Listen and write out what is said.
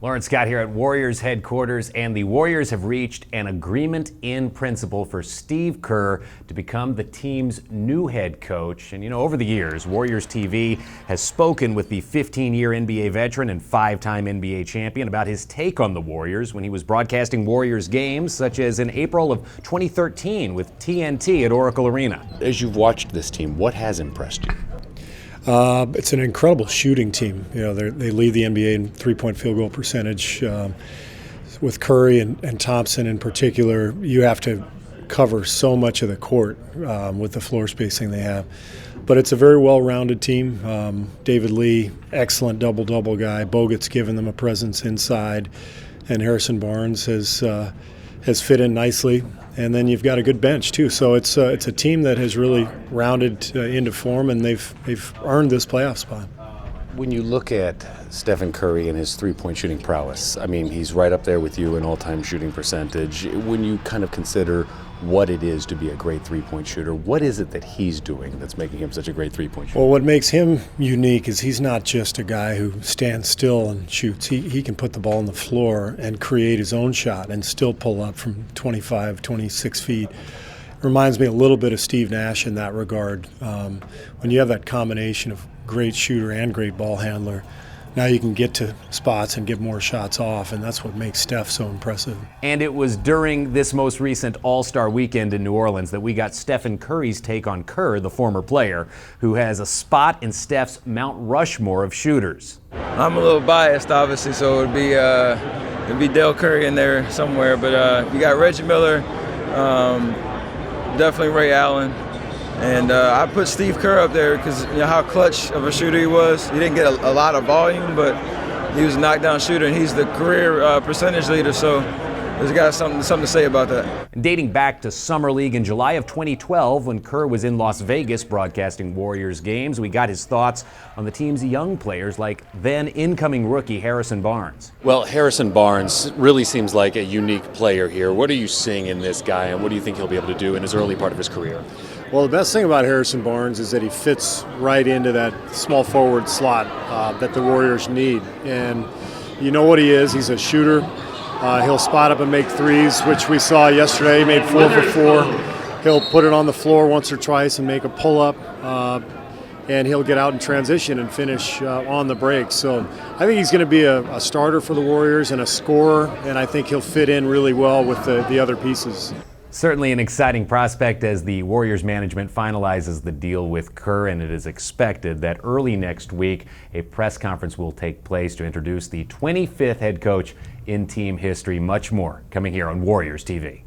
Lauren Scott here at Warriors headquarters, and the Warriors have reached an agreement in principle for Steve Kerr to become the team's new head coach. And over the years, Warriors TV has spoken with the 15-year NBA veteran and 5-time NBA champion about his take on the Warriors when he was broadcasting Warriors games, such as in April of 2013 with TNT at Oracle Arena. As you've watched this team, what has impressed you? It's an incredible shooting team. They lead the NBA in three-point field goal percentage. With Curry and Thompson in particular, you have to cover so much of the court with the floor spacing they have. But it's a very well-rounded team. David Lee, excellent double-double guy. Bogut's given them a presence inside, and Harrison Barnes has fit in nicely. And then you've got a good bench too. So it's a team that has really rounded into form, and they've earned this playoff spot. When you look at Stephen Curry and his three-point shooting prowess, I mean, he's right up there with you in all-time shooting percentage. When you kind of consider what it is to be a great three-point shooter, what is it that he's doing that's making him such a great three-point shooter? Well, what makes him unique is he's not just a guy who stands still and shoots. He can put the ball on the floor and create his own shot and still pull up from 25, 26 feet. Reminds me a little bit of Steve Nash in that regard. When you have that combination of great shooter and great ball handler, now you can get to spots and get more shots off, and that's what makes Steph so impressive. And it was during this most recent All-Star weekend in New Orleans that we got Stephen Curry's take on Kerr, the former player, who has a spot in Steph's Mount Rushmore of shooters. I'm a little biased, obviously, so it'd be Dale Curry in there somewhere, but you got Reggie Miller, definitely Ray Allen. And I put Steve Kerr up there because how clutch of a shooter he was. He didn't get a lot of volume, but he was a knockdown shooter, and he's the career percentage leader, so there's got something to say about that. Dating back to Summer League in July of 2012, when Kerr was in Las Vegas broadcasting Warriors games, we got his thoughts on the team's young players like then incoming rookie Harrison Barnes. Well, Harrison Barnes really seems like a unique player here. What are you seeing in this guy, and what do you think he'll be able to do in his early part of his career? Well, the best thing about Harrison Barnes is that he fits right into that small forward slot that the Warriors need. And you know what he is. He's a shooter. He'll spot up and make threes, which we saw yesterday. He made 4 for 4. He'll put it on the floor once or twice and make a pull-up. And he'll get out in transition and finish on the break. So I think he's going to be a starter for the Warriors and a scorer, and I think he'll fit in really well with the other pieces. Certainly an exciting prospect as the Warriors management finalizes the deal with Kerr, and it is expected that early next week a press conference will take place to introduce the 25th head coach in team history. Much more coming here on Warriors TV.